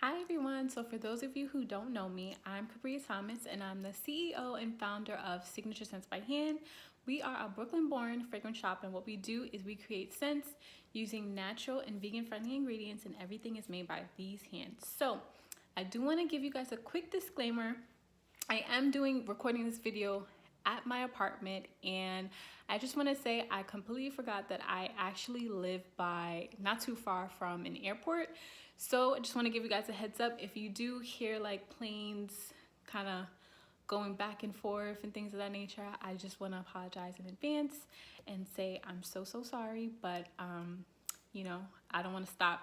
Hi everyone. So for those of you who don't know me, I'm Cabria Thomas and I'm the CEO and founder of Signature Scents by Hand. We are a Brooklyn-born fragrance shop, and what we do is we create scents using natural and vegan-friendly ingredients, and everything is made by these hands. So I do want to give you guys a quick disclaimer. I am recording this video at my apartment, and I just want to say I completely forgot that I actually live not too far from an airport. So I just want to give you guys a heads up. If you do hear like planes kind of going back and forth and things of that nature, I just want to apologize in advance and say I'm so sorry, but I don't want to stop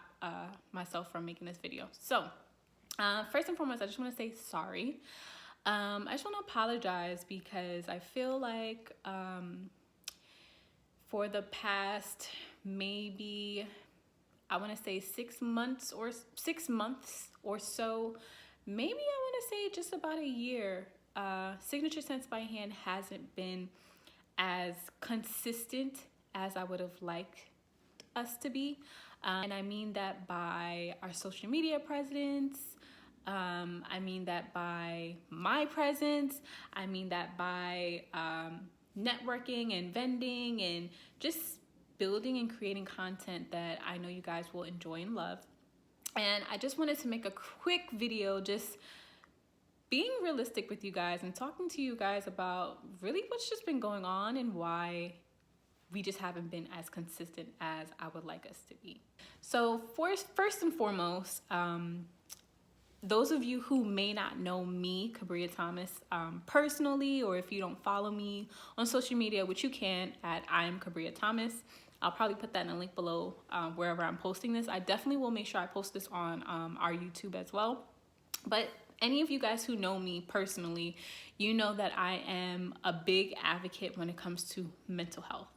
myself from making this video. So first and foremost, I just want to say sorry. I just want to apologize because I feel like for the past maybe, I want to say 6 months or so, maybe I want to say just about a year, Signature Scents by Hand hasn't been as consistent as I would have liked us to be. And I mean that by our social media presence. I mean that by my presence. I mean that by networking and vending and just building and creating content that I know you guys will enjoy and love. And I just wanted to make a quick video just being realistic with you guys and talking to you guys about really what's just been going on and why we just haven't been as consistent as I would like us to be. So first and foremost, those of you who may not know me, Cabria Thomas, personally, or if you don't follow me on social media, which you can at I am Cabria Thomas, I'll probably put that in a link below wherever I'm posting this. I definitely will make sure I post this on our YouTube as well. But any of you guys who know me personally, you know that I am a big advocate when it comes to mental health.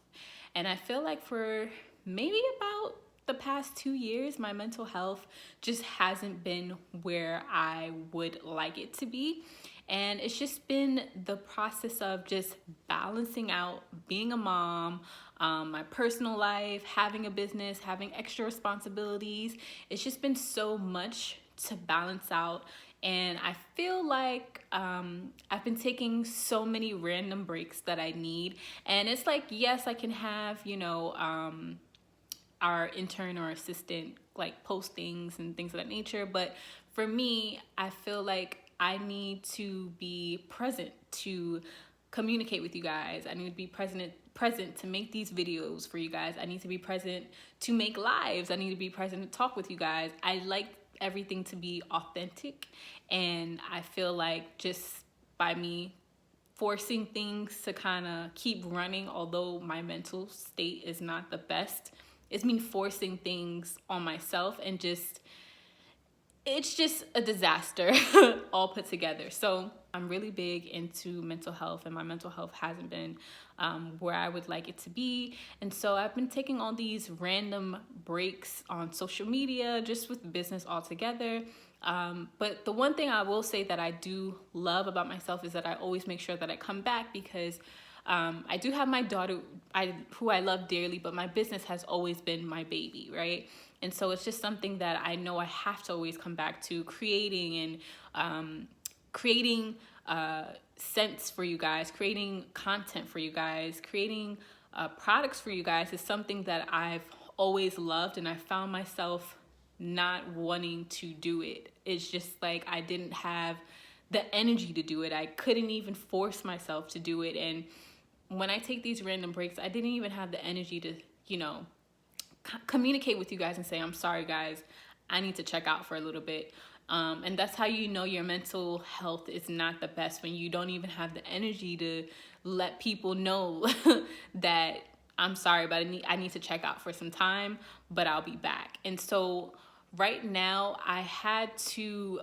And I feel like for maybe about the past 2 years, my mental health just hasn't been where I would like it to be. And it's just been the process of just balancing out being a mom, my personal life, having a business, having extra responsibilities. It's just been so much to balance out. And I feel like I've been taking so many random breaks that I need. And it's like, yes, I can have, our intern or assistant like post things and things of that nature. But for me, I feel like I need to be present to communicate with you guys. I need to be present to make these videos for you guys. I need to be present to make lives. I need to be present to talk with you guys. I like everything to be authentic, and I feel like just by me forcing things to kind of keep running, although my mental state is not the best, it's me forcing things on myself, and it's just a disaster all put together. So I'm really big into mental health, and my mental health hasn't been where I would like it to be. And so I've been taking all these random breaks on social media, just with business altogether. But the one thing I will say that I do love about myself is that I always make sure that I come back, because I do have my daughter, who I love dearly, but my business has always been my baby, right? And so it's just something that I know I have to always come back to. Creating scents for you guys, creating content for you guys, creating products for you guys is something that I've always loved, and I found myself not wanting to do it. It's just like I didn't have the energy to do it. I couldn't even force myself to do it. And when I take these random breaks, I didn't even have the energy to, communicate with you guys and say, I'm sorry guys, I need to check out for a little bit. And that's how you know your mental health is not the best, when you don't even have the energy to let people know that I'm sorry, but I need to check out for some time, but I'll be back. And so right now I had to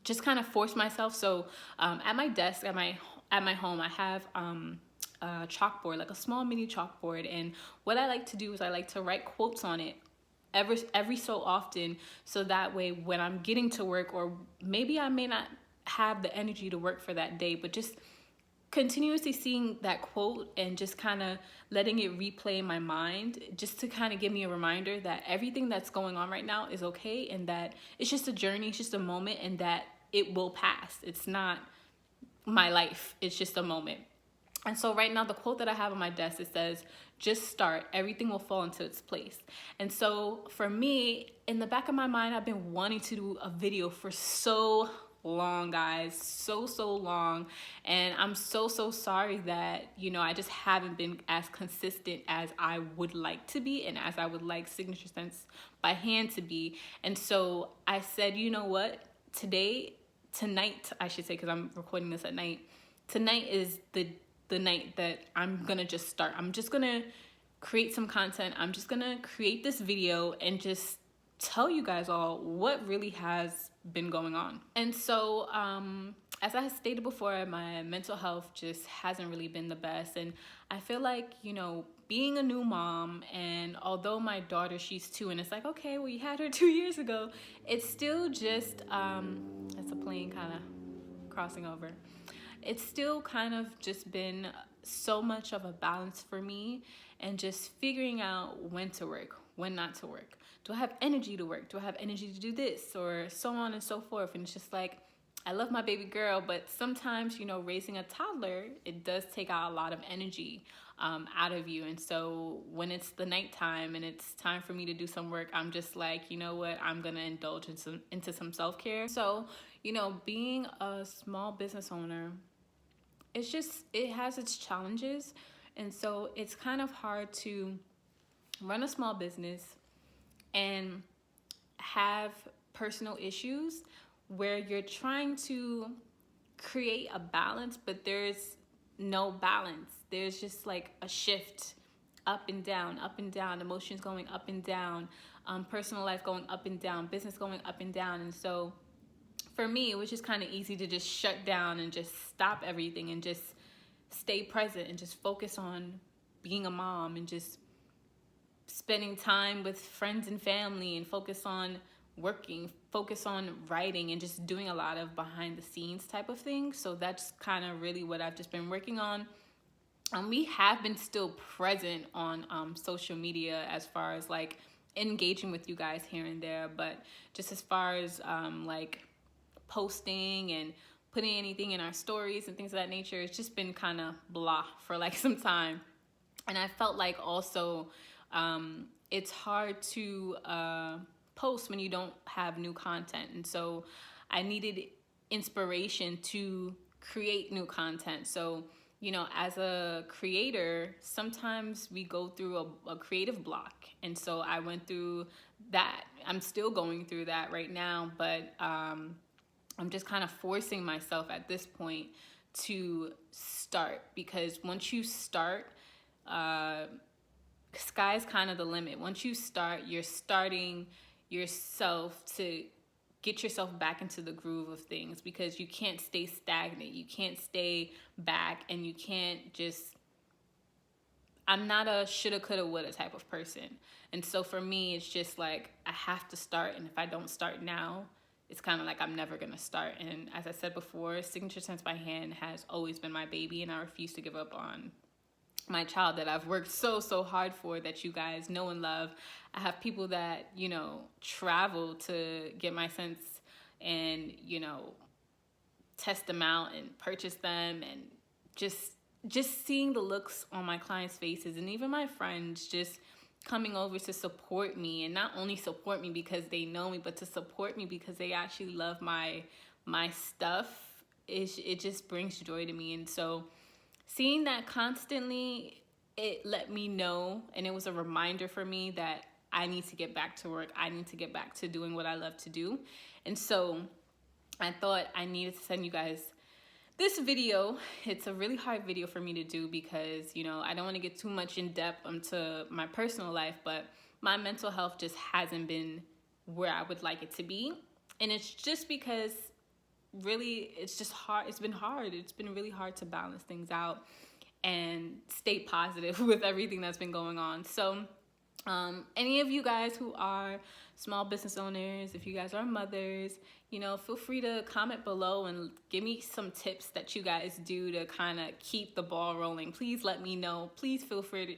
just kind of force myself. So at my desk, at my home, I have a chalkboard, like a small mini chalkboard. And what I like to do is I like to write quotes on it every so often, so that way when I'm getting to work, or maybe I may not have the energy to work for that day, but just continuously seeing that quote and just kind of letting it replay in my mind, just to kind of give me a reminder that everything that's going on right now is okay, and that it's just a journey, it's just a moment, and that it will pass. It's not my life, it's just a moment. And so right now, the quote that I have on my desk, it says, just start, everything will fall into its place. And so for me, in the back of my mind, I've been wanting to do a video for so long, guys, so long. And I'm so sorry that, you know, I just haven't been as consistent as I would like to be, and as I would like Signature Scents by Hand to be. And so I said, you know what, tonight, I should say, because I'm recording this at night, tonight is the night that I'm gonna just start. I'm just gonna create some content. I'm just gonna create this video and just tell you guys all what really has been going on. And so as I stated before, my mental health just hasn't really been the best, and I feel like, you know, being a new mom, and although my daughter, she's 2, and it's like, okay, well, you had her 2 years ago, it's still just it's a plane kind of crossing over. It's still kind of just been so much of a balance for me, and just figuring out when to work, when not to work. Do I have energy to work? Do I have energy to do this? Or so on and so forth. And it's just like, I love my baby girl, but sometimes, you know, raising a toddler, it does take out a lot of energy out of you. And so when it's the nighttime and it's time for me to do some work, I'm just like, you know what, I'm gonna indulge into some self-care. So, you know, being a small business owner, it has its challenges. And so it's kind of hard to run a small business and have personal issues where you're trying to create a balance, but there's no balance. There's just like a shift, up and down, emotions going up and down, personal life going up and down, business going up and down. And so for me, it was just kind of easy to just shut down and just stop everything and just stay present and just focus on being a mom, and just spending time with friends and family, and focus on working, focus on writing, and just doing a lot of behind the scenes type of things. So that's kind of really what I've just been working on. We have been still present on social media as far as like engaging with you guys here and there, but just as far as like posting and putting anything in our stories and things of that nature, it's just been kind of blah for like some time. And I felt like also it's hard to post when you don't have new content. And so I needed inspiration to create new content. So, you know, as a creator, sometimes we go through a creative block. And so I went through that. I'm still going through that right now, but I'm just kind of forcing myself at this point to start, because once you start, sky's kind of the limit. Once you start, you're starting yourself to get yourself back into the groove of things, because you can't stay stagnant. You can't stay back, and you can't just, I'm not a shoulda, coulda, woulda type of person. And so for me, it's just like, I have to start. And if I don't start now, it's kind of like I'm never going to start. And as I said before, Signature Scents by Hand has always been my baby, and I refuse to give up on my child that I've worked so hard for, that you guys know and love. I have people that, you know, travel to get my scents and, you know, test them out and purchase them, and just seeing the looks on my clients' faces, and even my friends just coming over to support me, and not only support me because they know me, but to support me because they actually love my stuff. It just brings joy to me. And so seeing that constantly, it let me know, and it was a reminder for me that I need to get back to work. I need to get back to doing what I love to do. And so I thought I needed to send you guys this video. It's a really hard video for me to do because, you know, I don't want to get too much in depth into my personal life, but my mental health just hasn't been where I would like it to be. And it's just because really it's just hard. It's been hard. It's been really hard to balance things out and stay positive with everything that's been going on. So any of you guys who are small business owners, if you guys are mothers, you know, feel free to comment below and give me some tips that you guys do to kind of keep the ball rolling. Please let me know. Please feel free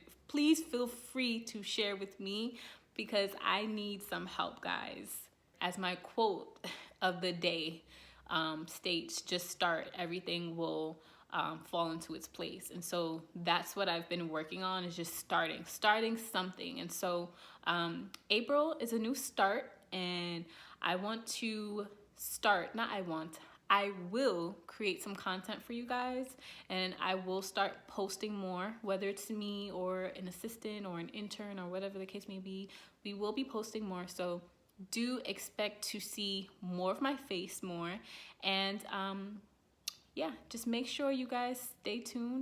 to share with me, because I need some help, guys. As my quote of the day states, just start, everything will fall into its place. And so that's what I've been working on, is just starting something. And so April is a new start, and I want to start, not I want, I will create some content for you guys, and I will start posting more, whether it's me or an assistant or an intern or whatever the case may be. We will be posting more, so do expect to see more of my face more. And yeah, just make sure you guys stay tuned.